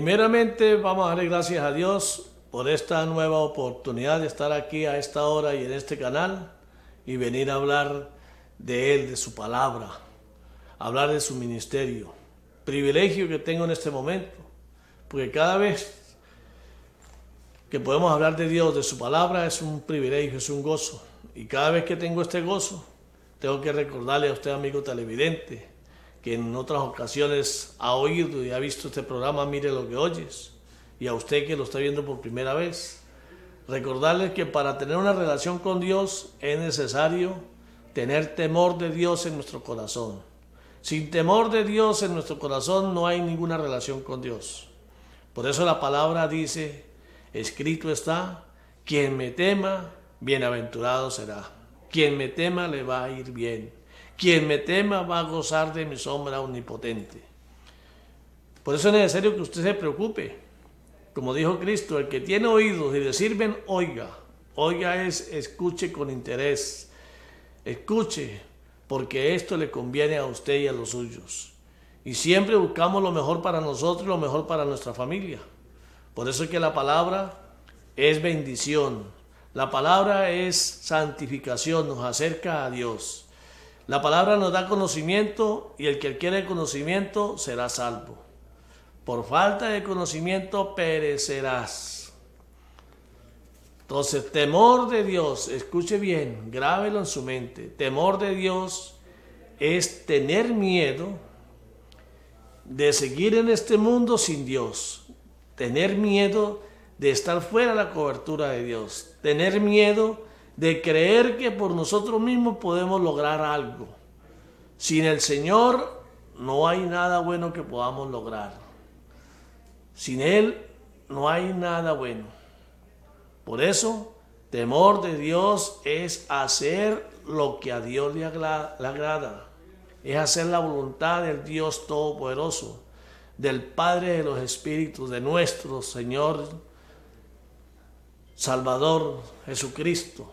Primeramente vamos a darle gracias a Dios por esta nueva oportunidad de estar aquí a esta hora y en este canal y venir a hablar de Él, de su palabra, hablar de su ministerio. Privilegio que tengo en este momento, porque cada vez que podemos hablar de Dios, de su palabra, es un privilegio, es un gozo. Y cada vez que tengo este gozo, tengo que recordarle a usted, amigo televidente, que en otras ocasiones ha oído y ha visto este programa, Mire lo que oyes, y a usted que lo está viendo por primera vez, recordarle que para tener una relación con Dios es necesario tener temor de Dios en nuestro corazón. Sin temor de Dios en nuestro corazón no hay ninguna relación con Dios. Por eso la palabra dice, escrito está, quien me tema, bienaventurado será. Quien me tema le va a ir bien. Quien me tema va a gozar de mi sombra omnipotente. Por eso es necesario que usted se preocupe. Como dijo Cristo, el que tiene oídos y le sirven, oiga. Oiga es escuche con interés. Escuche, porque esto le conviene a usted y a los suyos. Y siempre buscamos lo mejor para nosotros y lo mejor para nuestra familia. Por eso es que la palabra es bendición. La palabra es santificación, nos acerca a Dios. La palabra nos da conocimiento y el que adquiere conocimiento será salvo. Por falta de conocimiento perecerás. Entonces, temor de Dios, escuche bien, grábelo en su mente. Temor de Dios es tener miedo de seguir en este mundo sin Dios. Tener miedo de estar fuera de la cobertura de Dios. Tener miedo de creer que por nosotros mismos podemos lograr algo. Sin el Señor no hay nada bueno que podamos lograr. Sin Él no hay nada bueno. Por eso, temor de Dios es hacer lo que a Dios le agrada. Es hacer la voluntad del Dios Todopoderoso, del Padre de los Espíritus, de nuestro Señor Salvador Jesucristo.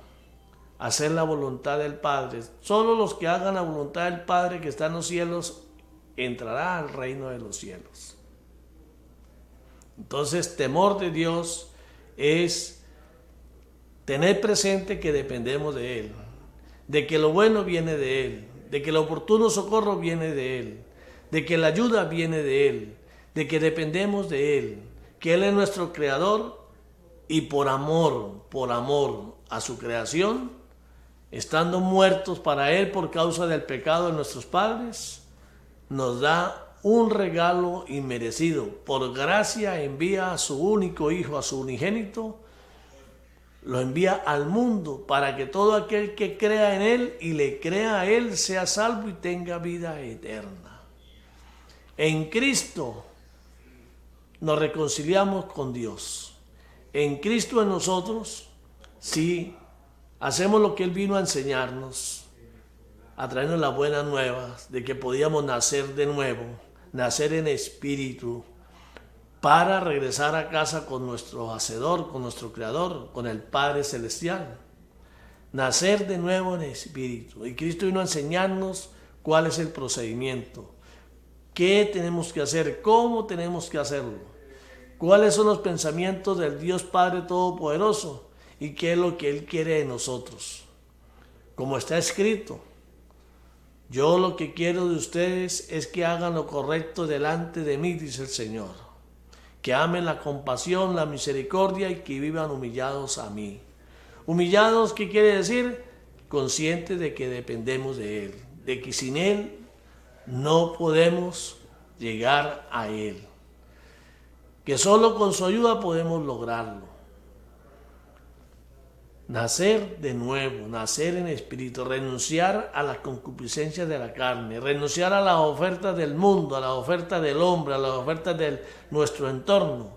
Hacer la voluntad del Padre. Solo los que hagan la voluntad del Padre que está en los cielos entrará al reino de los cielos. Entonces, temor de Dios es tener presente que dependemos de Él, de que lo bueno viene de Él, de que el oportuno socorro viene de Él, de que la ayuda viene de Él, de que dependemos de Él, que Él es nuestro creador y por amor a su creación, estando muertos para Él por causa del pecado de nuestros padres, nos da un regalo inmerecido. Por gracia envía a su único Hijo, a su unigénito, lo envía al mundo para que todo aquel que crea en Él y le crea a Él sea salvo y tenga vida eterna. En Cristo nos reconciliamos con Dios. En Cristo en nosotros, sí, hacemos lo que Él vino a enseñarnos, a traernos las buenas nuevas de que podíamos nacer de nuevo, nacer en espíritu, para regresar a casa con nuestro Hacedor, con nuestro Creador, con el Padre Celestial. Nacer de nuevo en espíritu. Y Cristo vino a enseñarnos cuál es el procedimiento, qué tenemos que hacer, cómo tenemos que hacerlo, cuáles son los pensamientos del Dios Padre Todopoderoso y qué es lo que Él quiere de nosotros. Como está escrito, yo lo que quiero de ustedes es que hagan lo correcto delante de mí, dice el Señor. Que amen la compasión, la misericordia y que vivan humillados a mí. Humillados, ¿qué quiere decir? Conscientes de que dependemos de Él, de que sin Él no podemos llegar a Él. Que solo con su ayuda podemos lograrlo. Nacer de nuevo, nacer en espíritu, renunciar a las concupiscencias de la carne, renunciar a las ofertas del mundo, a las ofertas del hombre, a las ofertas de nuestro entorno,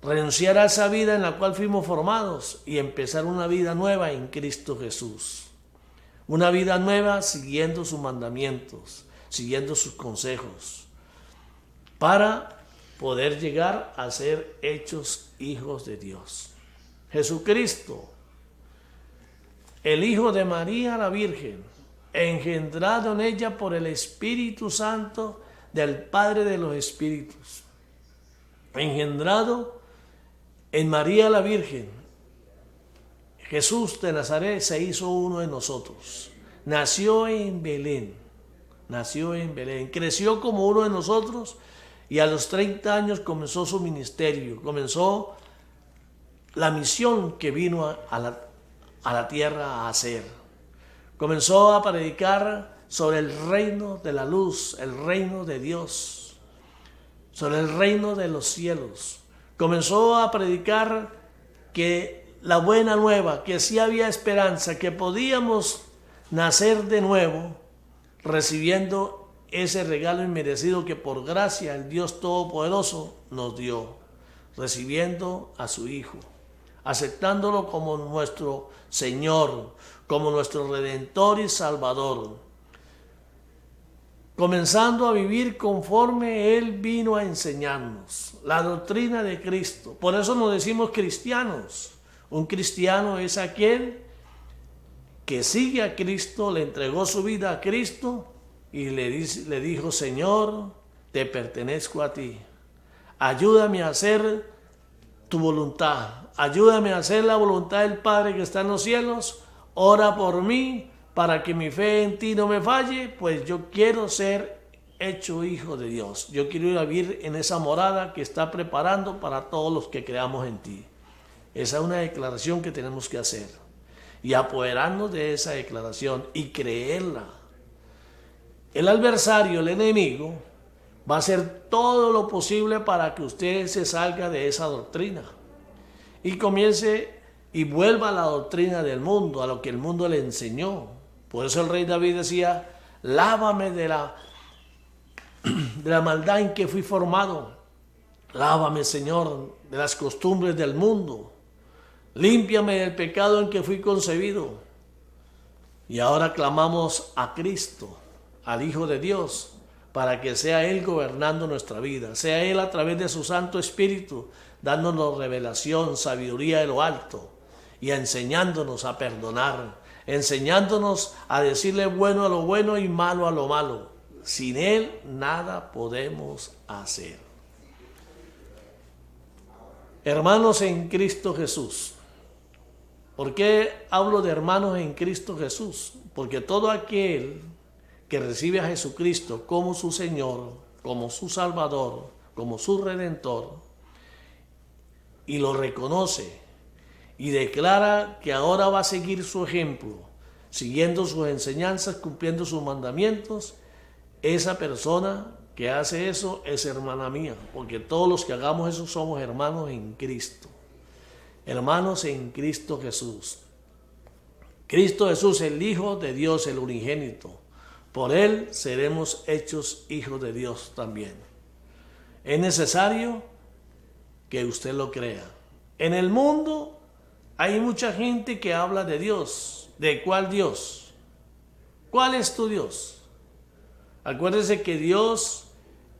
renunciar a esa vida en la cual fuimos formados y empezar una vida nueva en Cristo Jesús. Una vida nueva siguiendo sus mandamientos, siguiendo sus consejos, para poder llegar a ser hechos hijos de Dios. Jesucristo, el Hijo de María la Virgen, engendrado en ella por el Espíritu Santo del Padre de los Espíritus. engendrado en María la Virgen, Jesús de Nazaret se hizo uno de nosotros. Nació en Belén, creció como uno de nosotros y a los 30 años comenzó su ministerio, comenzó la misión que vino a la tierra a hacer. Comenzó a predicar sobre el reino de la luz, el reino de Dios, sobre el reino de los cielos. Comenzó a predicar que la buena nueva, que sí había esperanza, que podíamos nacer de nuevo, recibiendo ese regalo inmerecido que por gracia el Dios Todopoderoso nos dio, recibiendo a su Hijo, aceptándolo como nuestro Señor, como nuestro Redentor y Salvador, comenzando a vivir conforme Él vino a enseñarnos, la doctrina de Cristo. Por eso nos decimos cristianos. Un cristiano es aquel que sigue a Cristo, le entregó su vida a Cristo y le dijo: Señor, te pertenezco a ti. Ayúdame a hacer tu voluntad. Ayúdame a hacer la voluntad del Padre que está en los cielos. Ora por mí para que mi fe en ti no me falle, pues yo quiero ser hecho hijo de Dios. Yo quiero ir a vivir en esa morada que está preparando para todos los que creamos en ti. Esa es una declaración que tenemos que hacer y apoderarnos de esa declaración y creerla. El adversario, el enemigo, va a hacer todo lo posible para que usted se salga de esa doctrina y comience y vuelva a la doctrina del mundo, a lo que el mundo le enseñó. Por eso el rey David decía: lávame de la maldad en que fui formado. Lávame, Señor, de las costumbres del mundo. Límpiame del pecado en que fui concebido. Y ahora clamamos a Cristo, al Hijo de Dios, para que sea Él gobernando nuestra vida, sea Él a través de su Santo Espíritu, dándonos revelación, sabiduría de lo alto y enseñándonos a perdonar, enseñándonos a decirle bueno a lo bueno y malo a lo malo. Sin Él nada podemos hacer. Hermanos en Cristo Jesús. ¿Por qué hablo de hermanos en Cristo Jesús? Porque todo aquel que recibe a Jesucristo como su Señor, como su Salvador, como su Redentor, y lo reconoce y declara que ahora va a seguir su ejemplo, siguiendo sus enseñanzas, cumpliendo sus mandamientos, esa persona que hace eso es hermana mía, porque todos los que hagamos eso somos hermanos en Cristo. Hermanos en Cristo Jesús. Cristo Jesús, el Hijo de Dios, el unigénito. Por Él seremos hechos hijos de Dios también. Es necesario que usted lo crea. En el mundo hay mucha gente que habla de Dios. ¿De cuál Dios? ¿Cuál es tu Dios? Acuérdese que Dios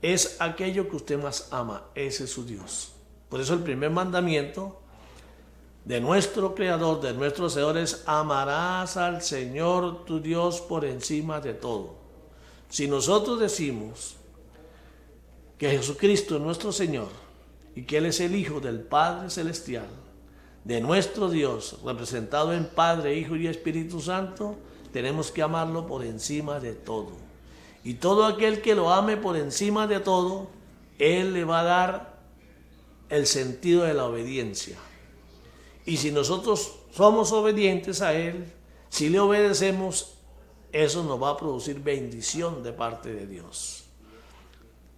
es aquello que usted más ama. Ese es su Dios. Por eso el primer mandamiento de nuestro Creador, de nuestro Señor, es: amarás al Señor tu Dios por encima de todo. Si nosotros decimos que Jesucristo es nuestro Señor y que Él es el Hijo del Padre Celestial, de nuestro Dios, representado en Padre, Hijo y Espíritu Santo, tenemos que amarlo por encima de todo. Y todo aquel que lo ame por encima de todo, Él le va a dar el sentido de la obediencia. Y si nosotros somos obedientes a Él, si le obedecemos, eso nos va a producir bendición de parte de Dios.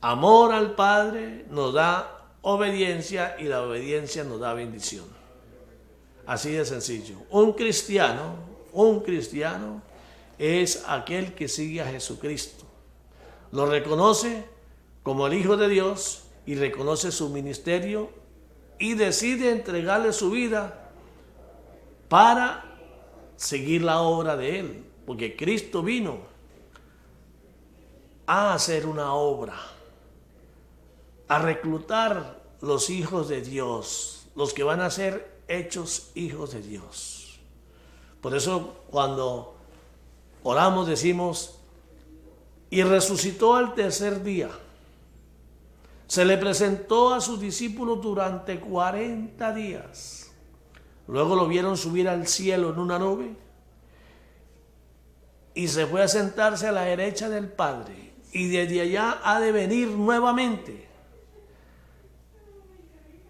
Amor al Padre nos da obediencia y la obediencia nos da bendición. Así de sencillo. Un cristiano es aquel que sigue a Jesucristo. Lo reconoce como el Hijo de Dios y reconoce su ministerio y decide entregarle su vida para seguir la obra de Él, porque Cristo vino a hacer una obra, a reclutar los hijos de Dios, los que van a ser hechos hijos de Dios. Por eso cuando oramos decimos: y resucitó al tercer día, Se le presentó a sus discípulos durante 40 días. Luego lo vieron subir al cielo en una nube y se fue a sentarse a la derecha del Padre. Y desde allá ha de venir nuevamente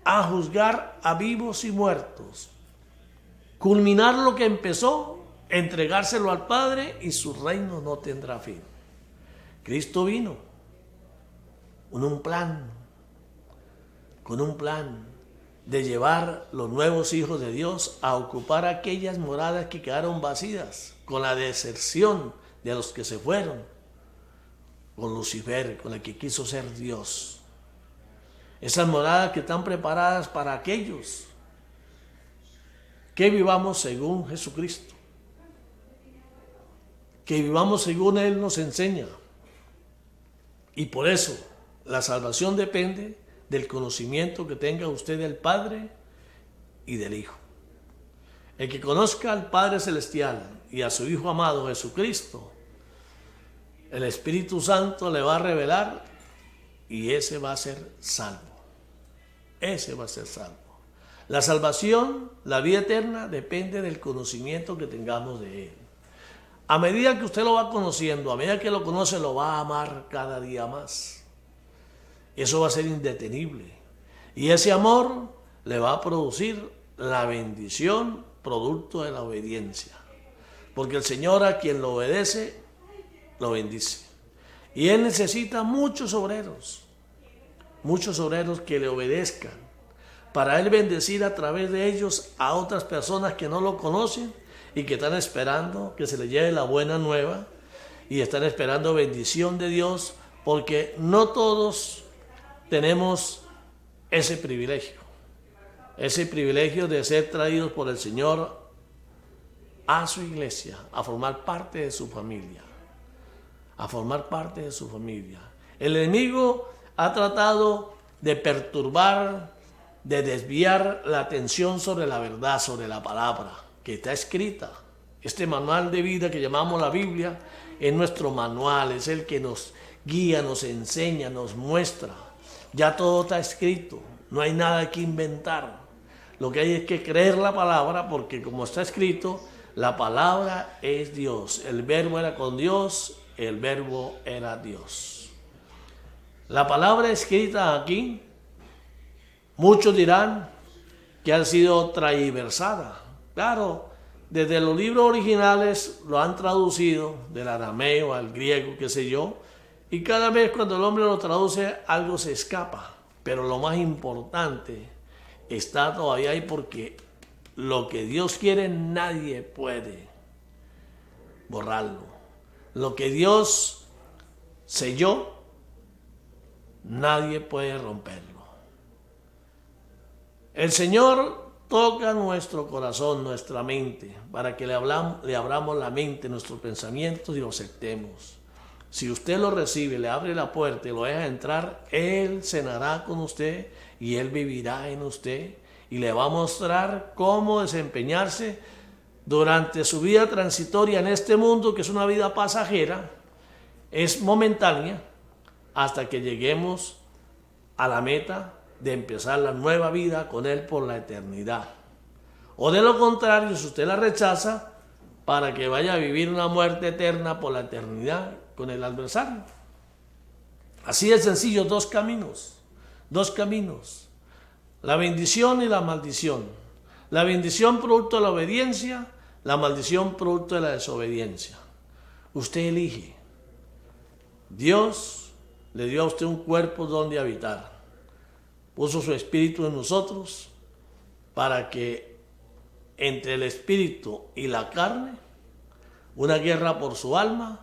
a juzgar a vivos y muertos, culminar lo que empezó, entregárselo al Padre, y su reino no tendrá fin. Cristo vino con un plan de llevar los nuevos hijos de Dios a ocupar aquellas moradas que quedaron vacías, con la deserción de los que se fueron, con Lucifer, con el que quiso ser Dios. Esas moradas que están preparadas para aquellos que vivamos según Jesucristo, que vivamos según Él nos enseña. Y por eso la salvación depende del conocimiento que tenga usted del Padre y del Hijo. El que conozca al Padre Celestial y a su Hijo amado Jesucristo, el Espíritu Santo le va a revelar y ese va a ser salvo. Ese va a ser salvo. La salvación, la vida eterna, depende del conocimiento que tengamos de Él. A medida que usted lo va conociendo, a medida que lo conoce, lo va a amar cada día más. Eso va a ser indetenible. Y ese amor le va a producir la bendición producto de la obediencia. Porque el Señor a quien lo obedece, lo bendice. Y Él necesita muchos obreros que le obedezcan, para Él bendecir a través de ellos a otras personas que no lo conocen y que están esperando que se les lleve la buena nueva y están esperando bendición de Dios, porque no todos tenemos ese privilegio de ser traídos por el Señor a su iglesia, a formar parte de su familia, El enemigo ha tratado de perturbar, de desviar la atención sobre la verdad, sobre la palabra que está escrita. Este manual de vida que llamamos la Biblia es nuestro manual, es el que nos guía, nos enseña, nos muestra. Ya todo está escrito, no hay nada que inventar. Lo que hay es que creer la palabra, porque como está escrito, la palabra es Dios. El verbo era con Dios, el verbo era Dios. La palabra escrita aquí, muchos dirán que ha sido transversada. Claro, desde los libros originales lo han traducido del arameo al griego, qué sé yo, y cada vez cuando el hombre lo traduce algo se escapa, pero lo más importante está todavía ahí, porque lo que Dios quiere nadie puede borrarlo. Lo que Dios selló, nadie puede romperlo. El Señor toca nuestro corazón, nuestra mente, para que le abramos la mente, nuestros pensamientos, y lo aceptemos. Si usted lo recibe, le abre la puerta y lo deja entrar, Él cenará con usted y Él vivirá en usted y le va a mostrar cómo desempeñarse durante su vida transitoria en este mundo, que es una vida pasajera, es momentánea, hasta que lleguemos a la meta de empezar la nueva vida con Él por la eternidad. O de lo contrario, si usted la rechaza, para que vaya a vivir una muerte eterna por la eternidad con el adversario. Así de sencillo, dos caminos. La bendición y la maldición. La bendición producto de la obediencia, la maldición producto de la desobediencia. Usted elige. Dios le dio a usted un cuerpo donde habitar. Puso su espíritu en nosotros para que entre el espíritu y la carne, una guerra por su alma,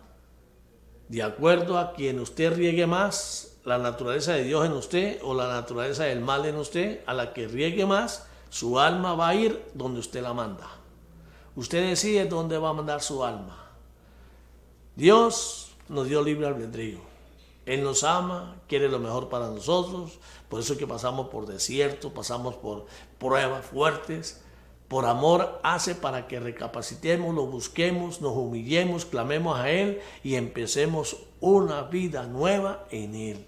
de acuerdo a quien usted riegue más, la naturaleza de Dios en usted o la naturaleza del mal en usted, a la que riegue más, su alma va a ir donde usted la manda. Usted decide dónde va a mandar su alma. Dios nos dio libre albedrío. Él nos ama, quiere lo mejor para nosotros, por eso es que pasamos por desiertos, pasamos por pruebas fuertes. Por amor hace para que recapacitemos, lo busquemos, nos humillemos, clamemos a Él y empecemos una vida nueva en Él.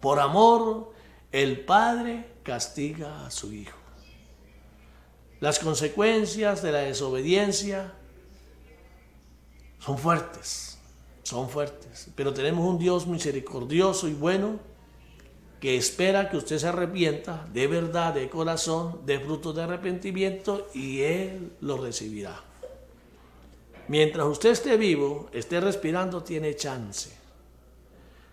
Por amor, el Padre castiga a su Hijo. Las consecuencias de la desobediencia son fuertes, pero tenemos un Dios misericordioso y bueno que espera que usted se arrepienta de verdad, de corazón, de frutos de arrepentimiento, y Él lo recibirá. Mientras usted esté vivo, esté respirando, tiene chance.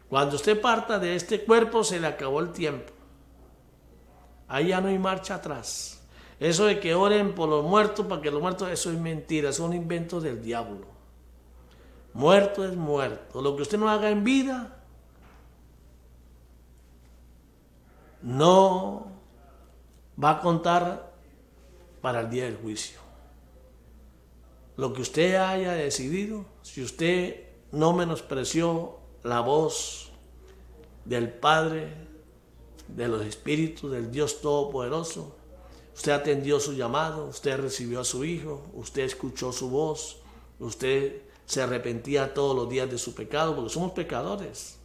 Cuando usted parta de este cuerpo, se le acabó el tiempo. Ahí ya no hay marcha atrás. Eso de que oren por los muertos, para que los muertos, eso es mentira, son inventos del diablo. Muerto es muerto. Lo que usted no haga en vida, no va a contar para el día del juicio. Lo que usted haya decidido, si usted no menospreció la voz del Padre, de los Espíritus, del Dios Todopoderoso, usted atendió su llamado, usted recibió a su Hijo, usted escuchó su voz, usted se arrepentía todos los días de su pecado, porque somos pecadores.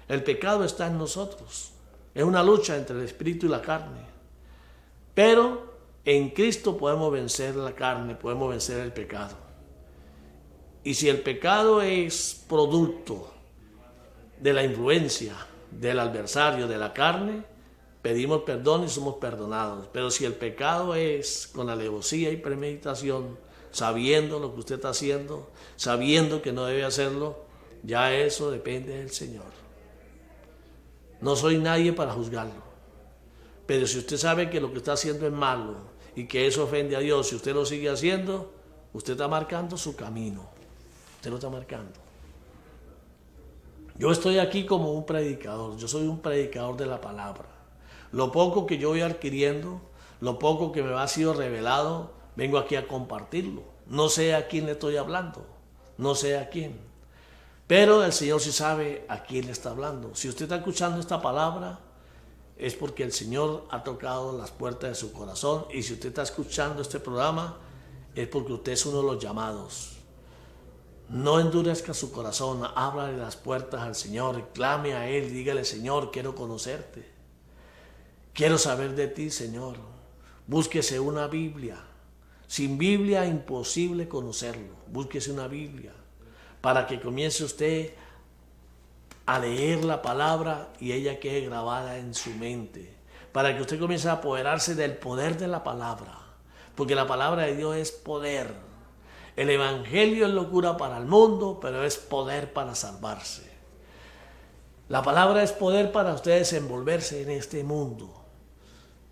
El pecado está en nosotros. Es una lucha entre el espíritu y la carne. Pero en Cristo podemos vencer la carne, podemos vencer el pecado. Y si el pecado es producto de la influencia del adversario, de la carne, pedimos perdón y somos perdonados. Pero si el pecado es con alevosía y premeditación, sabiendo lo que usted está haciendo, sabiendo que no debe hacerlo, ya eso depende del Señor. No soy nadie para juzgarlo. Pero si usted sabe que lo que está haciendo es malo y que eso ofende a Dios, si usted lo sigue haciendo, usted está marcando su camino. Usted lo está marcando. Yo estoy aquí como un predicador. Yo soy un predicador de la palabra. Lo poco que yo voy adquiriendo, lo poco que me ha sido revelado, vengo aquí a compartirlo. No sé a quién le estoy hablando. No sé a quién. Pero el Señor sí sabe a quién le está hablando. Si usted está escuchando esta palabra, es porque el Señor ha tocado las puertas de su corazón. Y si usted está escuchando este programa, es porque usted es uno de los llamados. No endurezca su corazón, ábrale las puertas al Señor, clame a Él, dígale: Señor, quiero conocerte. Quiero saber de ti, Señor. Búsquese una Biblia. Sin Biblia imposible conocerlo. Búsquese una Biblia para que comience usted a leer la palabra y ella quede grabada en su mente. Para que usted comience a apoderarse del poder de la palabra. Porque la palabra de Dios es poder. El evangelio es locura para el mundo, pero es poder para salvarse. La palabra es poder para usted desenvolverse en este mundo.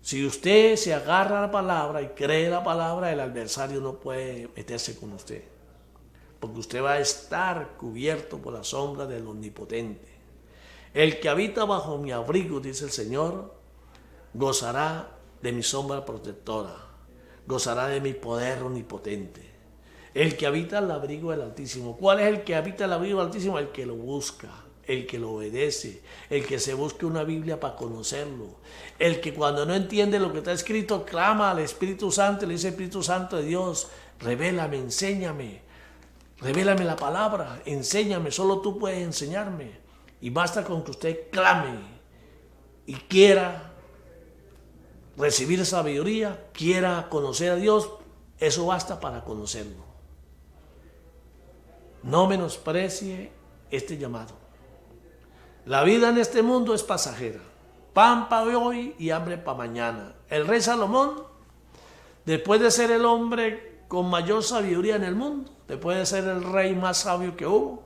Si usted se agarra a la palabra y cree la palabra, el adversario no puede meterse con usted. Porque usted va a estar cubierto por la sombra del Omnipotente. El que habita bajo mi abrigo, dice el Señor, gozará de mi sombra protectora. Gozará de mi poder omnipotente. El que habita el abrigo del Altísimo. ¿Cuál es el que habita el abrigo del Altísimo? El que lo busca, el que lo obedece, el que se busque una Biblia para conocerlo, el que cuando no entiende lo que está escrito clama al Espíritu Santo y le dice: Espíritu Santo de Dios, revélame, enséñame, revélame la palabra, enséñame, solo tú puedes enseñarme. Y basta con que usted clame y quiera recibir sabiduría, quiera conocer a Dios, eso basta para conocerlo. No menosprecie este llamado. La vida en este mundo es pasajera. Pan para hoy y hambre para mañana. El rey Salomón, después de ser el hombre con mayor sabiduría en el mundo, después de ser el rey más sabio que hubo,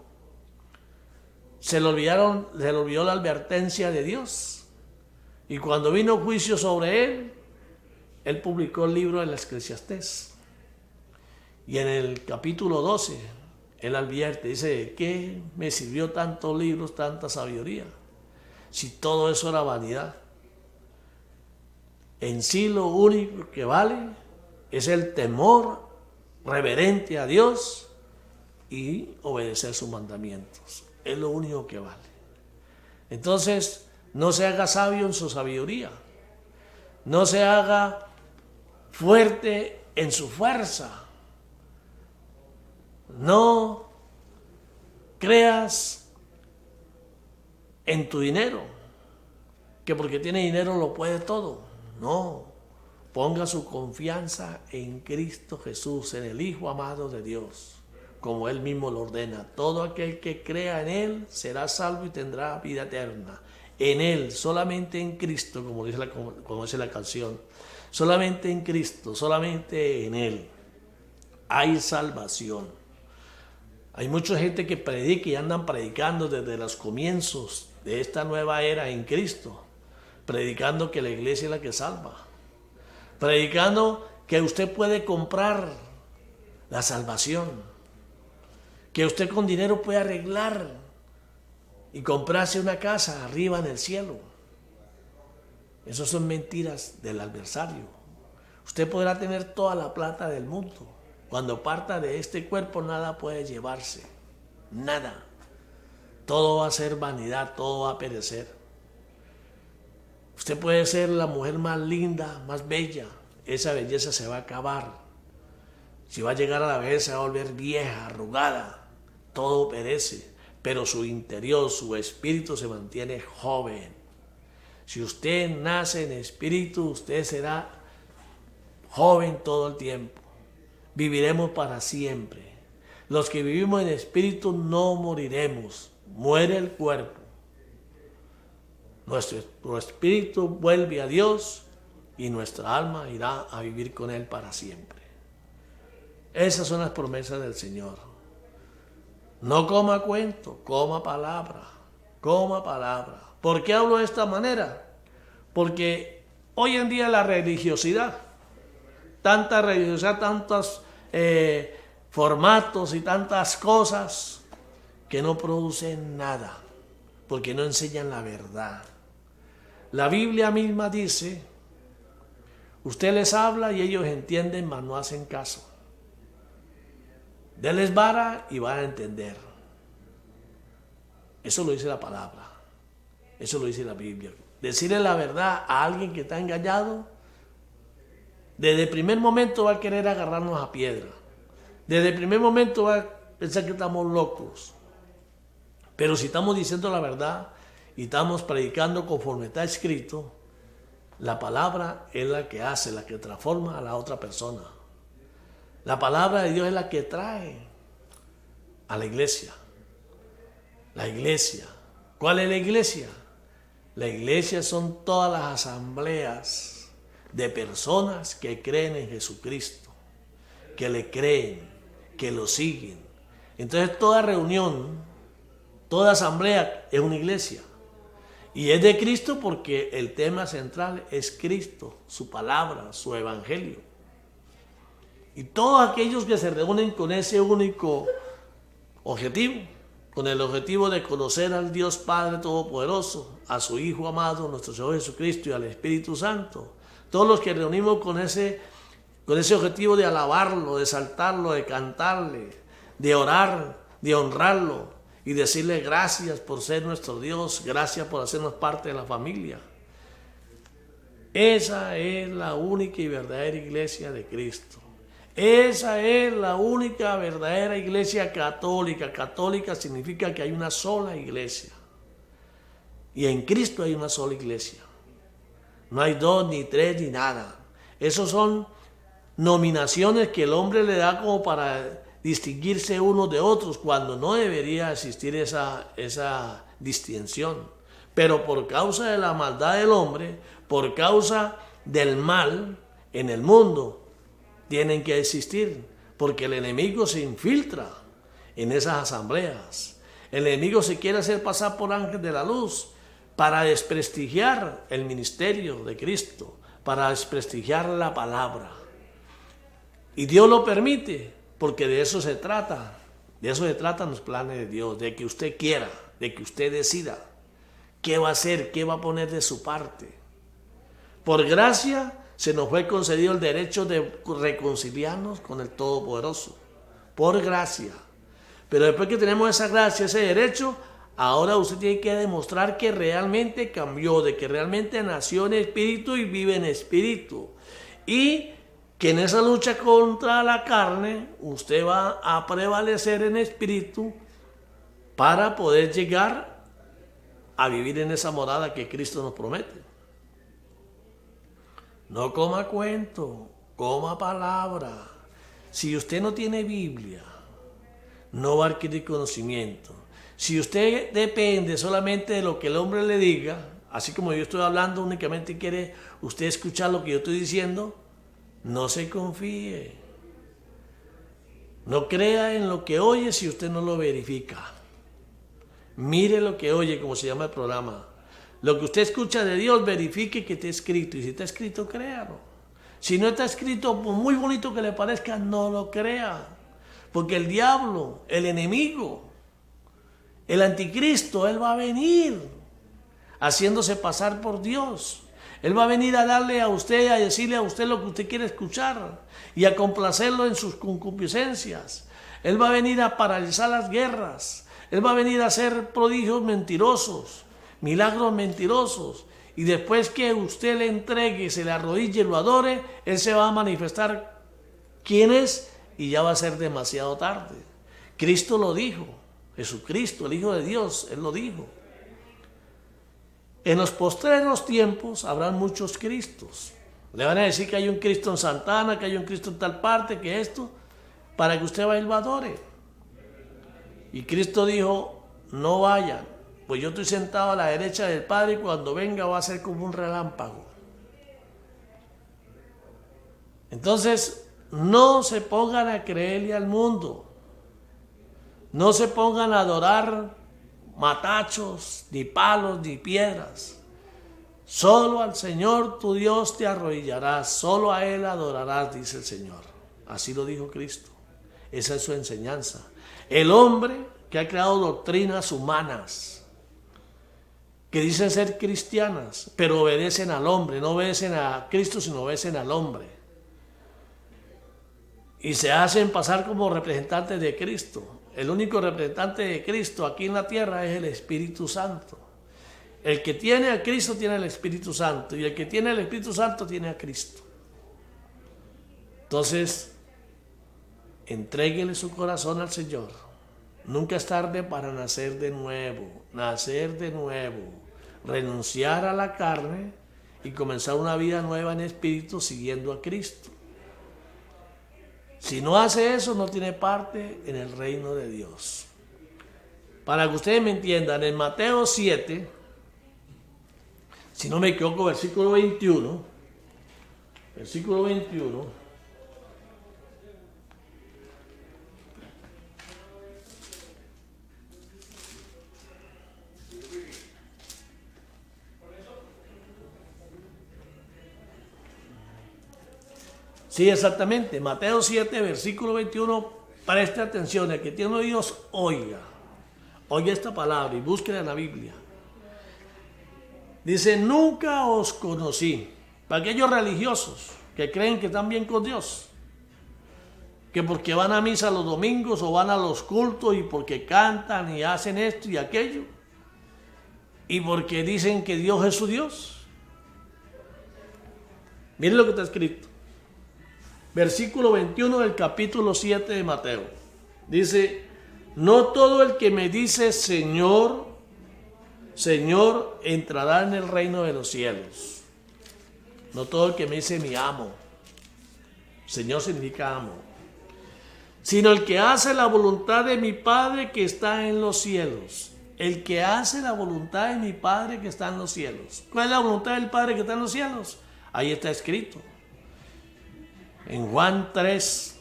se le olvidó la advertencia de Dios. Y cuando vino juicio sobre él publicó el libro de la Eclesiastés. Y en el capítulo 12, él advierte, dice: ¿qué me sirvió tantos libros, tanta sabiduría? Si todo eso era vanidad. En sí lo único que vale es el temor reverente a Dios y obedecer sus mandamientos. Es lo único que vale. Entonces, no se haga sabio en su sabiduría. No se haga fuerte en su fuerza. No creas en tu dinero, que porque tiene dinero lo puede todo. No, ponga su confianza en Cristo Jesús, en el Hijo amado de Dios, como Él mismo lo ordena. Todo aquel que crea en Él será salvo y tendrá vida eterna. En Él, solamente en Cristo, como dice la canción, solamente en Cristo, solamente en Él hay salvación. Hay mucha gente que predica y andan predicando desde los comienzos de esta nueva era en Cristo, predicando que la iglesia es la que salva, predicando que usted puede comprar la salvación, que usted con dinero puede arreglar y comprarse una casa arriba en el cielo. Esas son mentiras del adversario. Usted podrá tener toda la plata del mundo. Cuando parta de este cuerpo nada puede llevarse. Nada. Todo va a ser vanidad, todo va a perecer. Usted puede ser la mujer más linda, más bella. Esa belleza se va a acabar. Si va a llegar a la vejez se va a volver vieja, arrugada. Todo perece. Pero su interior, su espíritu se mantiene joven. Si usted nace en espíritu, usted será joven todo el tiempo. Viviremos para siempre. Los que vivimos en espíritu no moriremos. Muere el cuerpo. Nuestro espíritu vuelve a Dios y nuestra alma irá a vivir con Él para siempre. Esas son las promesas del Señor. No coma cuento, coma palabra. Coma palabra. ¿Por qué hablo de esta manera? Porque hoy en día la religiosidad, tanta religiosidad, tantos formatos y tantas cosas que no producen nada, porque no enseñan la verdad. La Biblia misma dice, usted les habla y ellos entienden, mas no hacen caso. Denles vara y van a entender. Eso lo dice la palabra. Eso lo dice la Biblia. Decirle la verdad a alguien que está engañado, desde el primer momento va a querer agarrarnos a piedra. Desde el primer momento va a pensar que estamos locos. Pero si estamos diciendo la verdad y estamos predicando conforme está escrito, la palabra es la que hace, la que transforma a la otra persona. La palabra de Dios es la que trae a la iglesia. La iglesia. ¿Cuál es la iglesia? La iglesia son todas las asambleas de personas que creen en Jesucristo, que le creen, que lo siguen. Entonces toda reunión, toda asamblea es una iglesia. Y es de Cristo porque el tema central es Cristo, su palabra, su evangelio. Y todos aquellos que se reúnen con ese único objetivo, con el objetivo de conocer al Dios Padre Todopoderoso, a su Hijo amado, nuestro Señor Jesucristo y al Espíritu Santo, todos los que reunimos con ese objetivo de alabarlo, de exaltarlo, de cantarle, de orar, de honrarlo y decirle gracias por ser nuestro Dios, gracias por hacernos parte de la familia. Esa es la única y verdadera iglesia de Cristo. Esa es la única verdadera iglesia católica. Católica significa que hay una sola iglesia. Y en Cristo hay una sola iglesia. No hay dos, ni tres, ni nada. Esos son nominaciones que el hombre le da como para distinguirse unos de otros, cuando no debería existir esa distinción. Pero por causa de la maldad del hombre, por causa del mal en el mundo, tienen que existir, porque el enemigo se infiltra en esas asambleas. El enemigo se quiere hacer pasar por ángel de la luz para desprestigiar el ministerio de Cristo, para desprestigiar la palabra. Y Dios lo permite, porque de eso se trata. De eso se tratan los planes de Dios, de que usted quiera, de que usted decida qué va a hacer, qué va a poner de su parte. Por gracia se nos fue concedido el derecho de reconciliarnos con el Todopoderoso. Por gracia. Pero después que tenemos esa gracia, ese derecho, ahora usted tiene que demostrar que realmente cambió, de que realmente nació en espíritu y vive en espíritu. Y que en esa lucha contra la carne, usted va a prevalecer en espíritu para poder llegar a vivir en esa morada que Cristo nos promete. No coma cuento, coma palabra. Si usted no tiene Biblia, no va a adquirir conocimiento. Si usted depende solamente de lo que el hombre le diga, así como yo estoy hablando, únicamente quiere usted escuchar lo que yo estoy diciendo, no se confíe. No crea en lo que oye si usted no lo verifica. Mire lo que oye, como se llama el programa. Lo que usted escucha de Dios, verifique que está escrito. Y si está escrito, créalo. Si no está escrito, por muy bonito que le parezca, no lo crea. Porque el diablo, el enemigo, el anticristo, él va a venir haciéndose pasar por Dios. Él va a venir a darle a usted, a decirle a usted lo que usted quiere escuchar y a complacerlo en sus concupiscencias. Él va a venir a paralizar las guerras. Él va a venir a hacer prodigios mentirosos, milagros mentirosos. Y después que usted le entregue, se le arrodille y lo adore, Él se va a manifestar quién es y ya va a ser demasiado tarde. Cristo lo dijo. Jesucristo, el Hijo de Dios, Él lo dijo. En los postreros tiempos habrán muchos Cristos. Le van a decir que hay un Cristo en Santana, que hay un Cristo en tal parte, que esto, para que usted vaya y lo adore. Y Cristo dijo, no vayan, pues yo estoy sentado a la derecha del Padre y cuando venga va a ser como un relámpago. Entonces, no se pongan a creerle al mundo. No se pongan a adorar matachos, ni palos, ni piedras. Solo al Señor tu Dios te arrodillarás, solo a Él adorarás, dice el Señor. Así lo dijo Cristo. Esa es su enseñanza. El hombre que ha creado doctrinas humanas, que dicen ser cristianas, pero obedecen al hombre, no obedecen a Cristo, sino obedecen al hombre. Y se hacen pasar como representantes de Cristo. El único representante de Cristo aquí en la tierra es el Espíritu Santo. El que tiene a Cristo tiene el Espíritu Santo, y el que tiene el Espíritu Santo tiene a Cristo. Entonces, entréguele su corazón al Señor. Nunca es tarde para nacer de nuevo, renunciar a la carne y comenzar una vida nueva en espíritu siguiendo a Cristo. Si no hace eso, no tiene parte en el reino de Dios. Para que ustedes me entiendan, en Mateo 7, si no me equivoco, versículo 21, sí, exactamente, Mateo 7, versículo 21, preste atención, el que tiene oídos, oiga esta palabra y búsquela en la Biblia. Dice, nunca os conocí. Para aquellos religiosos que creen que están bien con Dios, que porque van a misa los domingos o van a los cultos y porque cantan y hacen esto y aquello, y porque dicen que Dios es su Dios. Miren lo que está escrito. Versículo 21 del capítulo 7 de Mateo. Dice, no todo el que me dice Señor, Señor, entrará en el reino de los cielos. No todo el que me dice mi amo. Señor significa amo. Sino el que hace la voluntad de mi Padre que está en los cielos. El que hace la voluntad de mi Padre que está en los cielos. ¿Cuál es la voluntad del Padre que está en los cielos? Ahí está escrito. En Juan 3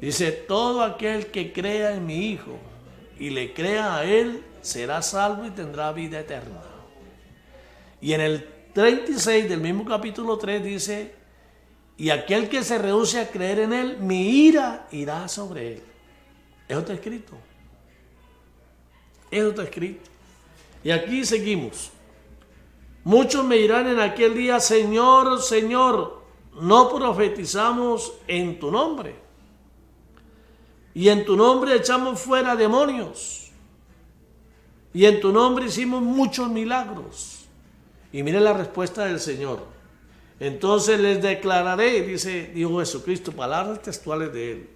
dice, todo aquel que crea en mi Hijo y le crea a Él será salvo y tendrá vida eterna. Y en el 36 del mismo capítulo 3 dice, y aquel que se rehúse a creer en Él, mi ira irá sobre él. Eso está escrito. Eso está escrito. Y aquí seguimos. Muchos me dirán en aquel día, Señor, Señor, no profetizamos en tu nombre, y en tu nombre echamos fuera demonios, y en tu nombre hicimos muchos milagros. Y mire la respuesta del Señor. Entonces les declararé, dijo Jesucristo, palabras textuales de Él,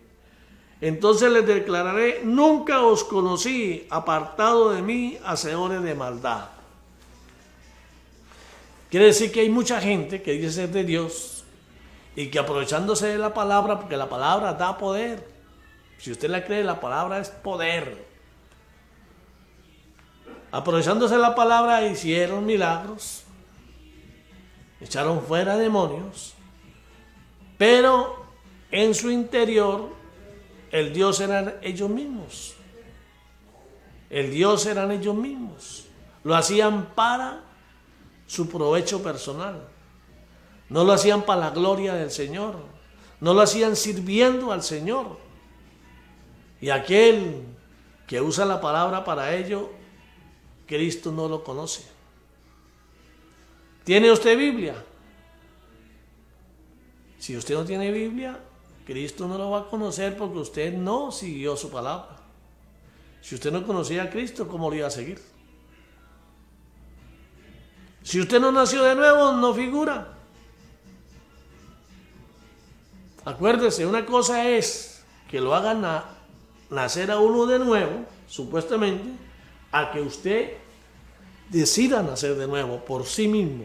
Entonces les declararé: nunca os conocí, apartado de mí, hacedores de maldad. Quiere decir que hay mucha gente que dice ser de Dios y que aprovechándose de la palabra, porque la palabra da poder. Si usted la cree, la palabra es poder. Aprovechándose de la palabra, hicieron milagros, echaron fuera demonios, pero en su interior el Dios eran ellos mismos. El Dios eran ellos mismos. Lo hacían para su provecho personal. No lo hacían para la gloria del Señor. No lo hacían sirviendo al Señor. Y aquel que usa la palabra para ello, Cristo no lo conoce. ¿Tiene usted Biblia? Si usted no tiene Biblia, Cristo no lo va a conocer porque usted no siguió su palabra. Si usted no conocía a Cristo, ¿cómo lo iba a seguir? Si usted no nació de nuevo, no figura. Acuérdese, una cosa es que lo hagan nacer a uno de nuevo, supuestamente, a que usted decida nacer de nuevo por sí mismo.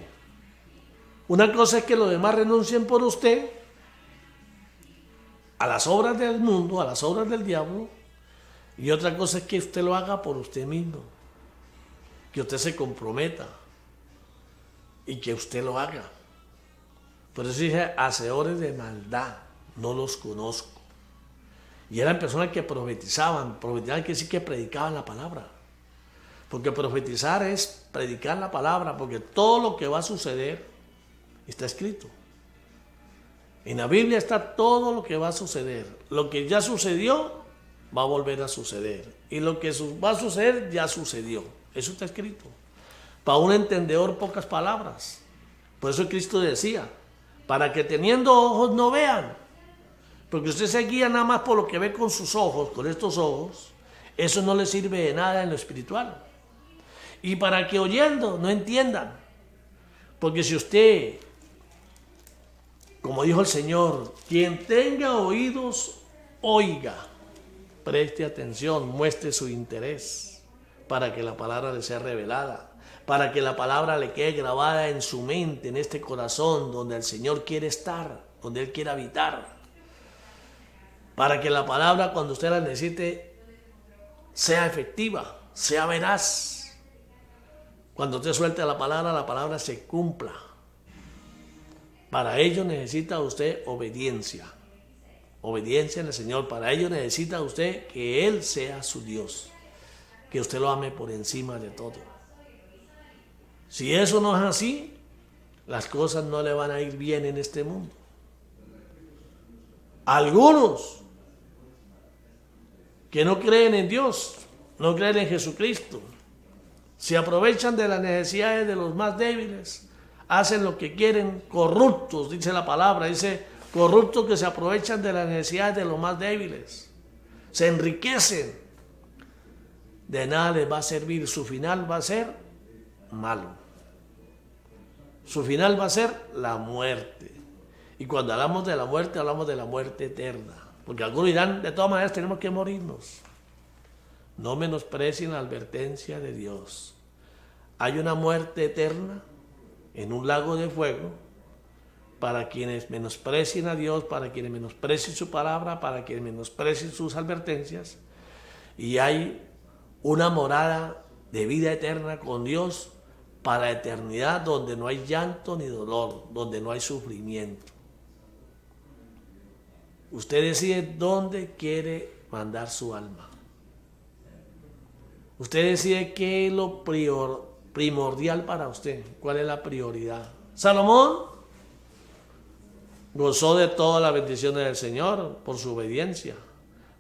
Una cosa es que los demás renuncien por usted a las obras del mundo, a las obras del diablo, y otra cosa es que usted lo haga por usted mismo, que usted se comprometa y que usted lo haga. Por eso dije: hacedores de maldad, no los conozco. Y eran personas que profetizaban quiere decir que predicaban la palabra. Porque profetizar es predicar la palabra, porque todo lo que va a suceder está escrito. En la Biblia está todo lo que va a suceder. Lo que ya sucedió va a volver a suceder. Y lo que va a suceder ya sucedió. Eso está escrito. Para un entendedor, pocas palabras. Por eso Cristo decía: para que teniendo ojos no vean. Porque usted se guía nada más por lo que ve con sus ojos, con estos ojos. Eso no le sirve de nada en lo espiritual. Y para que oyendo no entiendan. Porque si usted, como dijo el Señor, quien tenga oídos, oiga, preste atención, muestre su interés para que la palabra le sea revelada, para que la palabra le quede grabada en su mente, en este corazón donde el Señor quiere estar, donde Él quiere habitar, para que la palabra, cuando usted la necesite, sea efectiva, sea veraz. Cuando usted suelte la palabra se cumpla. Para ello necesita usted obediencia. Obediencia en el Señor. Para ello necesita usted que Él sea su Dios. Que usted lo ame por encima de todo. Si eso no es así, las cosas no le van a ir bien en este mundo. Algunos que no creen en Dios, no creen en Jesucristo, se aprovechan de las necesidades de los más débiles, hacen lo que quieren, corruptos, dice la palabra, dice corruptos que se aprovechan de las necesidades de los más débiles, se enriquecen, de nada les va a servir, su final va a ser malo, su final va a ser la muerte. Y cuando hablamos de la muerte eterna, porque algunos dirán: de todas maneras tenemos que morirnos. No menosprecien la advertencia de Dios. Hay una muerte eterna en un lago de fuego para quienes menosprecien a Dios, para quienes menosprecien su palabra, para quienes menosprecien sus advertencias. Y hay una morada de vida eterna con Dios para la eternidad, donde no hay llanto ni dolor, donde no hay sufrimiento. Usted decide dónde quiere mandar su alma. Usted decide qué es lo primordial para usted, cuál es la prioridad. Salomón gozó de todas las bendiciones del Señor por su obediencia,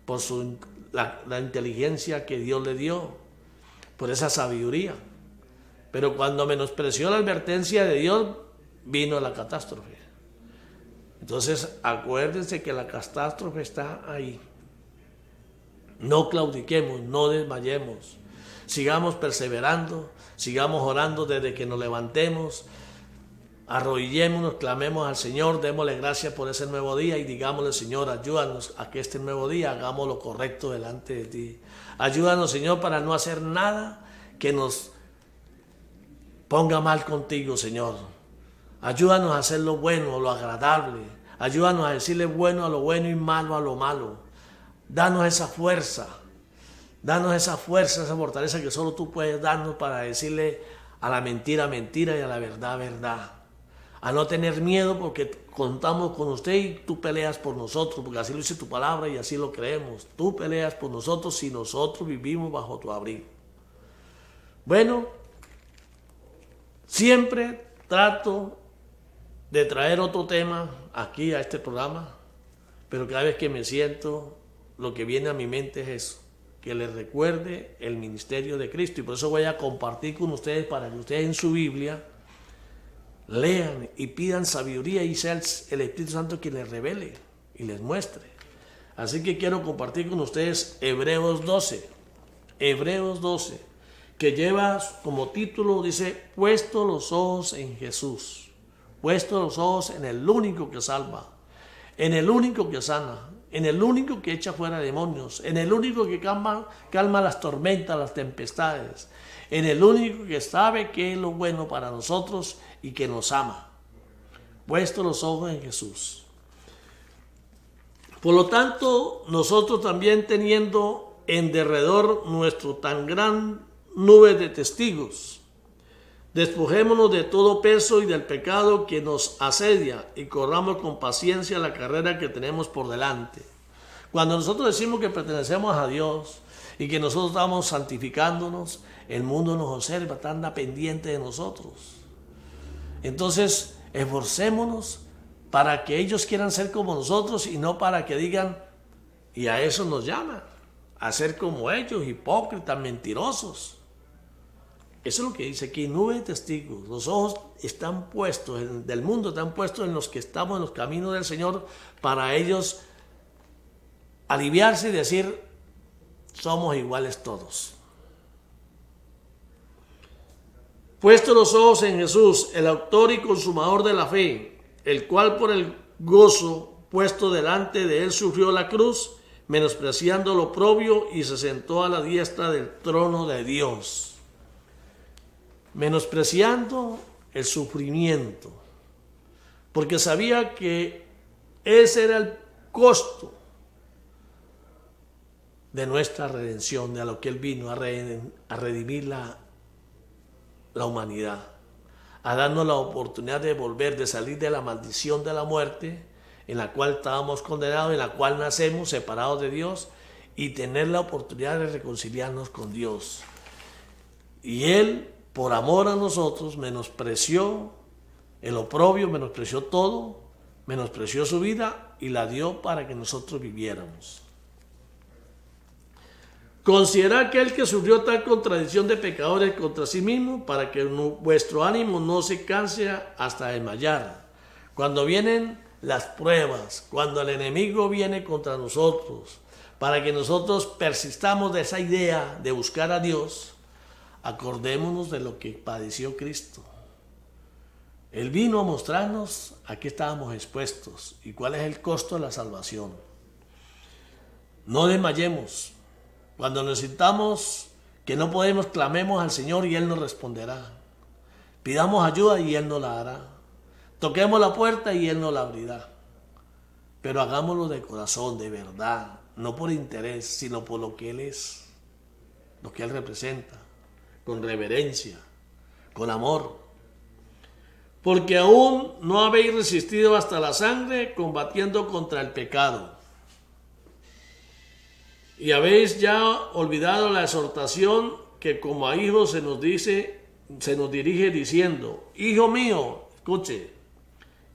por la inteligencia que Dios le dio, por esa sabiduría. Pero cuando menospreció la advertencia de Dios, vino la catástrofe. Entonces, acuérdense que la catástrofe está ahí. No claudiquemos, no desmayemos. Sigamos perseverando, sigamos orando desde que nos levantemos. Arrodillémonos, clamemos al Señor, démosle gracias por ese nuevo día y digámosle, Señor, ayúdanos a que este nuevo día hagamos lo correcto delante de ti. Ayúdanos, Señor, para no hacer nada que nos ponga mal contigo, Señor. Ayúdanos a hacer lo bueno, lo agradable. Ayúdanos a decirle bueno a lo bueno y malo a lo malo. Danos esa fuerza. Danos esa fuerza, esa fortaleza que solo tú puedes darnos para decirle a la mentira, mentira y a la verdad, verdad. A no tener miedo porque contamos con usted y tú peleas por nosotros, porque así lo dice tu palabra y así lo creemos. Tú peleas por nosotros si nosotros vivimos bajo tu abrigo. Bueno, siempre trato de traer otro tema aquí a este programa, pero cada vez que me siento, lo que viene a mi mente es eso, que les recuerde el ministerio de Cristo. Y por eso voy a compartir con ustedes para que ustedes en su Biblia lean y pidan sabiduría y sea el Espíritu Santo quien les revele y les muestre. Así que quiero compartir con ustedes Hebreos 12, que lleva como título, dice, puesto los ojos en Jesús, puesto los ojos en el único que salva, en el único que sana, en el único que echa fuera demonios, en el único que calma las tormentas, las tempestades, en el único que sabe qué es lo bueno para nosotros y que nos ama. Puesto los ojos en Jesús. Por lo tanto, nosotros también teniendo en derredor nuestro tan gran nube de testigos, despojémonos de todo peso y del pecado que nos asedia y corramos con paciencia la carrera que tenemos por delante. Cuando nosotros decimos que pertenecemos a Dios y que nosotros estamos santificándonos, el mundo nos observa, anda pendiente de nosotros. Entonces, esforcémonos para que ellos quieran ser como nosotros y no para que digan, y a eso nos llaman, a ser como ellos, hipócritas, mentirosos. Eso es lo que dice aquí, nube de testigos. Los ojos están puestos, del mundo están puestos en los que estamos en los caminos del Señor, para ellos aliviarse y decir, somos iguales todos. Puesto los ojos en Jesús, el autor y consumador de la fe, el cual por el gozo puesto delante de él sufrió la cruz, menospreciando lo oprobio, y se sentó a la diestra del trono de Dios. Menospreciando el sufrimiento, porque sabía que ese era el costo de nuestra redención, de a lo que Él vino a redimir la humanidad, a darnos la oportunidad de volver, de salir de la maldición de la muerte, en la cual estábamos condenados, en la cual nacemos separados de Dios, y tener la oportunidad de reconciliarnos con Dios. Y Él, por amor a nosotros, menospreció el oprobio, menospreció todo, menospreció su vida y la dio para que nosotros viviéramos. Considerad aquel que sufrió tal contradicción de pecadores contra sí mismo, para que vuestro ánimo no se canse hasta desmayar. Cuando vienen las pruebas, cuando el enemigo viene contra nosotros, para que nosotros persistamos de esa idea de buscar a Dios, acordémonos de lo que padeció Cristo. Él vino a mostrarnos a qué estábamos expuestos y cuál es el costo de la salvación. No desmayemos. Cuando necesitamos que no podemos, clamemos al Señor y Él nos responderá. Pidamos ayuda y Él nos la dará. Toquemos la puerta y Él nos la abrirá. Pero hagámoslo de corazón, de verdad, no por interés, sino por lo que Él es, lo que Él representa, con reverencia, con amor. Porque aún no habéis resistido hasta la sangre, combatiendo contra el pecado. Y habéis ya olvidado la exhortación que como a hijos se nos dirige diciendo, hijo mío, escuche,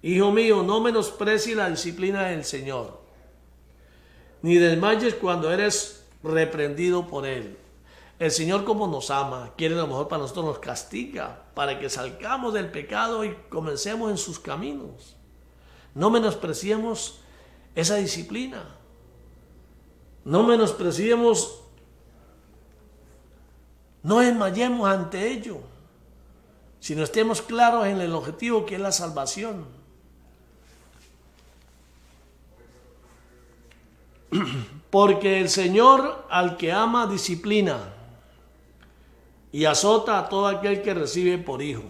hijo mío, no menosprecies la disciplina del Señor, ni desmayes cuando eres reprendido por Él. El Señor, como nos ama, quiere lo mejor para nosotros, nos castiga para que salgamos del pecado y comencemos en sus caminos. No menospreciemos esa disciplina. No menospreciemos, no desmayemos ante ello, si no estemos claros en el objetivo que es la salvación. Porque el Señor al que ama disciplina y azota a todo aquel que recibe por hijo.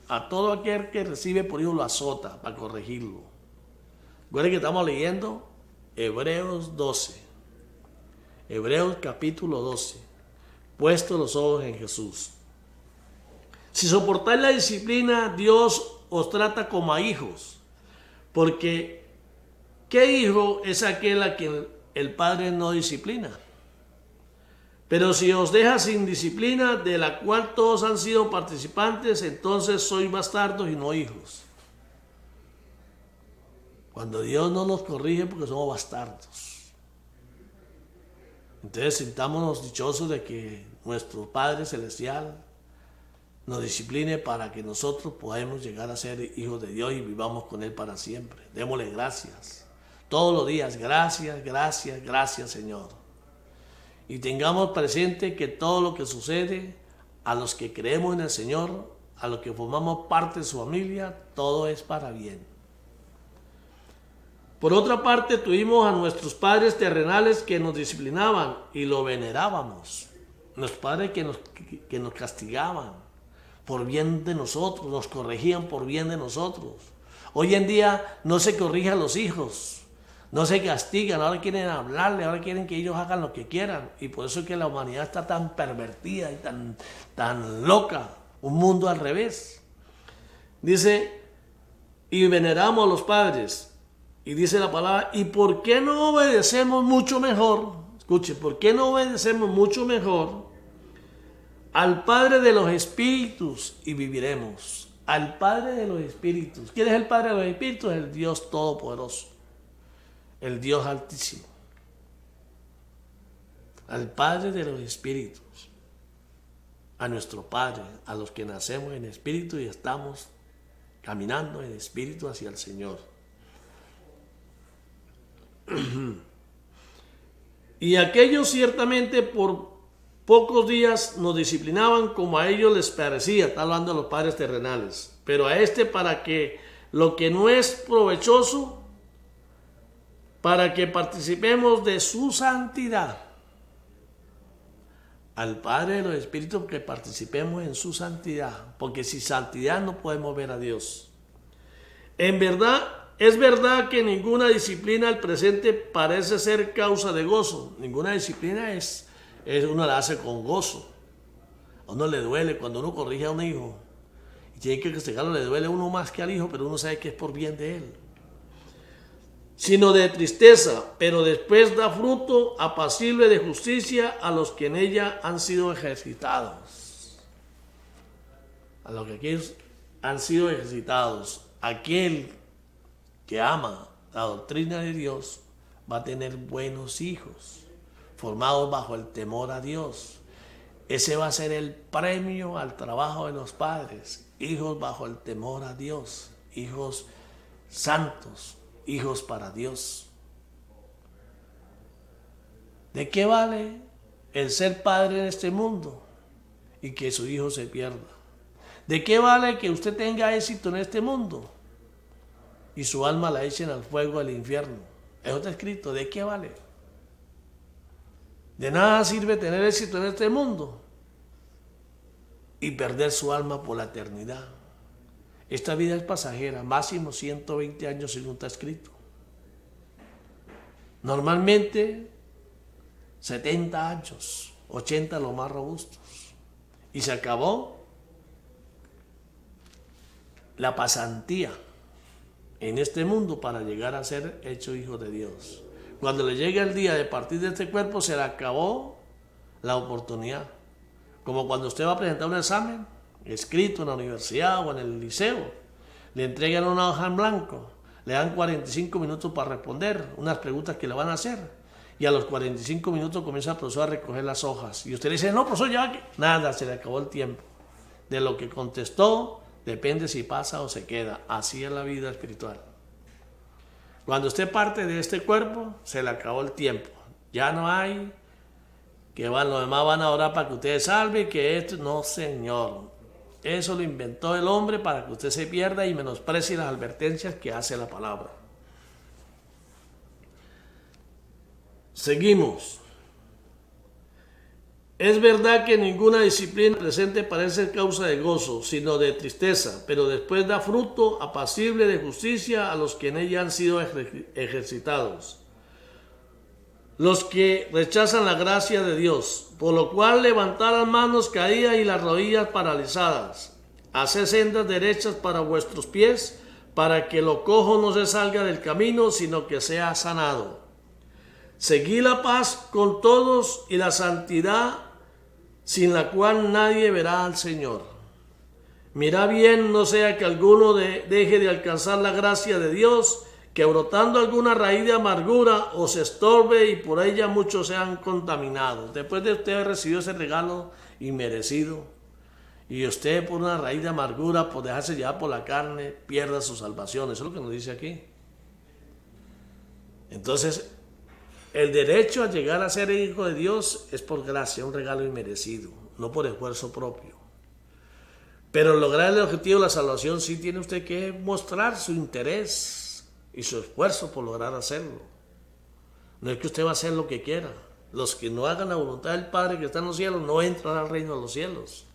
A todo aquel que recibe por hijo lo azota para corregirlo. Recuerden que estamos leyendo Hebreos 12. Hebreos capítulo 12. Puestos los ojos en Jesús. Si soportáis la disciplina, Dios os trata como a hijos. Porque ¿qué hijo es aquel a quien el Padre no disciplina? Pero si os deja sin disciplina, de la cual todos han sido participantes, entonces sois bastardos y no hijos. Cuando Dios no nos corrige porque somos bastardos. Entonces sintámonos dichosos de que nuestro Padre Celestial nos discipline para que nosotros podamos llegar a ser hijos de Dios y vivamos con Él para siempre. Démosle gracias. Todos los días, gracias, gracias, gracias, Señor. Y tengamos presente que todo lo que sucede a los que creemos en el Señor, a los que formamos parte de su familia, todo es para bien. Por otra parte, tuvimos a nuestros padres terrenales que nos disciplinaban y lo venerábamos. Nuestros padres que nos castigaban por bien de nosotros, nos corregían por bien de nosotros. Hoy en día no se corrige a los hijos. No se castigan, ahora quieren hablarle, ahora quieren que ellos hagan lo que quieran. Y por eso es que la humanidad está tan pervertida y tan loca. Un mundo al revés. Dice, y veneramos a los padres. Y dice la palabra, ¿y por qué no obedecemos mucho mejor? Escuche, ¿por qué no obedecemos mucho mejor al Padre de los Espíritus y viviremos? Al Padre de los Espíritus. ¿Quién es el Padre de los Espíritus? El Dios Todopoderoso. El Dios Altísimo, al Padre de los Espíritus, a nuestro Padre, a los que nacemos en espíritu y estamos caminando en espíritu hacia el Señor. Y aquellos ciertamente por pocos días nos disciplinaban como a ellos les parecía, está hablando de los padres terrenales, pero a este para que lo que no es provechoso, para que participemos de su santidad. Al Padre de los Espíritus que participemos en su santidad, porque sin santidad no podemos ver a Dios. En verdad, es verdad que ninguna disciplina al presente parece ser causa de gozo. Ninguna disciplina uno la hace con gozo. A uno le duele cuando uno corrige a un hijo y tiene que castigarlo, le duele a uno más que al hijo, pero uno sabe que es por bien de él. Sino de tristeza, pero después da fruto apacible de justicia a los que en ella han sido ejercitados. A los que aquí han sido ejercitados. Aquel que ama la doctrina de Dios va a tener buenos hijos, formados bajo el temor a Dios. Ese va a ser el premio al trabajo de los padres. Hijos bajo el temor a Dios, hijos santos. Hijos para Dios. ¿De qué vale el ser padre en este mundo y que su hijo se pierda? ¿De qué vale que usted tenga éxito en este mundo y su alma la echen al fuego del infierno? Eso está escrito. ¿De qué vale? De nada sirve tener éxito en este mundo y perder su alma por la eternidad. Esta vida es pasajera, máximo 120 años según está escrito. Normalmente 70 años, 80 los más robustos. Y se acabó la pasantía en este mundo para llegar a ser hecho hijo de Dios. Cuando le llegue el día de partir de este cuerpo, se le acabó la oportunidad. Como cuando usted va a presentar un examen escrito en la universidad o en el liceo, le entregan una hoja en blanco, le dan 45 minutos para responder unas preguntas que le van a hacer, y a los 45 minutos comienza el profesor a recoger las hojas, y usted le dice, no, profesor, ya que nada, se le acabó el tiempo. De lo que contestó, depende si pasa o se queda. Así es la vida espiritual. Cuando usted parte de este cuerpo, se le acabó el tiempo. Ya no hay que los demás van a orar para que usted salve, que esto, no, Señor. Eso lo inventó el hombre para que usted se pierda y menosprecie las advertencias que hace la palabra. Seguimos. Es verdad que ninguna disciplina presente parece ser causa de gozo, sino de tristeza, pero después da fruto apacible de justicia a los que en ella han sido ejercitados. Los que rechazan la gracia de Dios, por lo cual levantad las manos caídas y las rodillas paralizadas. Haced sendas derechas para vuestros pies, para que lo cojo no se salga del camino, sino que sea sanado. Seguid la paz con todos y la santidad, sin la cual nadie verá al Señor. Mirad bien, no sea que alguno deje de alcanzar la gracia de Dios, que brotando alguna raíz de amargura os estorbe y por ella muchos sean contaminados. Después de usted haber recibido ese regalo inmerecido, y usted por una raíz de amargura, por dejarse llevar por la carne, pierda su salvación. Eso es lo que nos dice aquí. Entonces, el derecho a llegar a ser hijo de Dios es por gracia, un regalo inmerecido, no por esfuerzo propio. Pero lograr el objetivo de la salvación sí tiene usted que mostrar su interés y su esfuerzo por lograr hacerlo. No es que usted va a hacer lo que quiera. Los que no hagan la voluntad del Padre que está en los cielos no entran al reino de los cielos.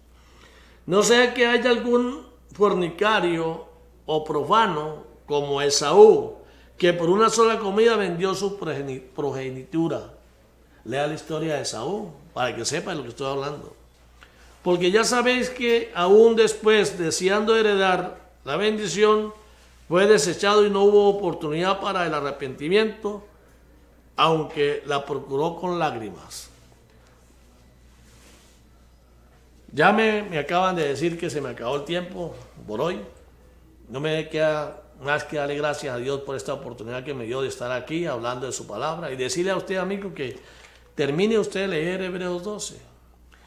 No sea que haya algún fornicario o profano como Esaú, que por una sola comida vendió su progenitura. Lea la historia de Esaú para que sepa de lo que estoy hablando. Porque ya sabéis que aún después, deseando heredar la bendición, fue desechado y no hubo oportunidad para el arrepentimiento, aunque la procuró con lágrimas. Ya me acaban de decir que se me acabó el tiempo por hoy. No me queda más que darle gracias a Dios por esta oportunidad que me dio de estar aquí hablando de su palabra y decirle a usted, amigo, que termine usted de leer Hebreos 12.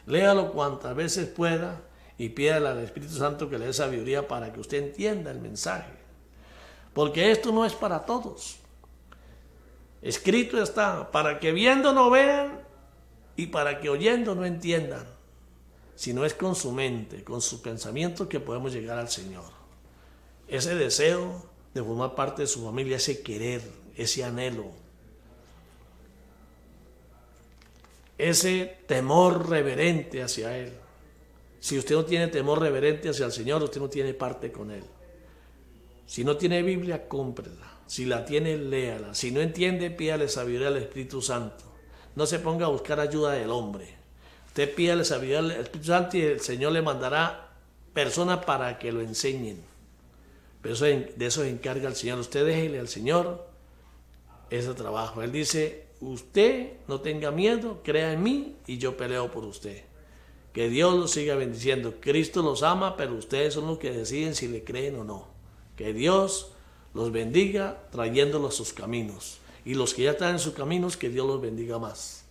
Léalo cuantas veces pueda y pídale al Espíritu Santo que le dé sabiduría para que usted entienda el mensaje. Porque esto no es para todos. Escrito está, para que viendo no vean y para que oyendo no entiendan. Sino es con su mente, con sus pensamientos que podemos llegar al Señor. Ese deseo de formar parte de su familia, ese querer, ese anhelo, ese temor reverente hacia Él. Si usted no tiene temor reverente hacia el Señor, usted no tiene parte con Él. Si no tiene Biblia, cómprela. Si la tiene, léala. Si no entiende, pídale sabiduría al Espíritu Santo. No se ponga a buscar ayuda del hombre. Usted pídale sabiduría al Espíritu Santo y el Señor le mandará personas para que lo enseñen. Pero de eso se encarga el Señor. Usted déjele al Señor ese trabajo. Él dice, usted no tenga miedo, crea en mí y yo peleo por usted. Que Dios los siga bendiciendo. Cristo los ama, pero ustedes son los que deciden si le creen o no. Que Dios los bendiga trayéndolos a sus caminos. Y los que ya están en sus caminos, que Dios los bendiga más.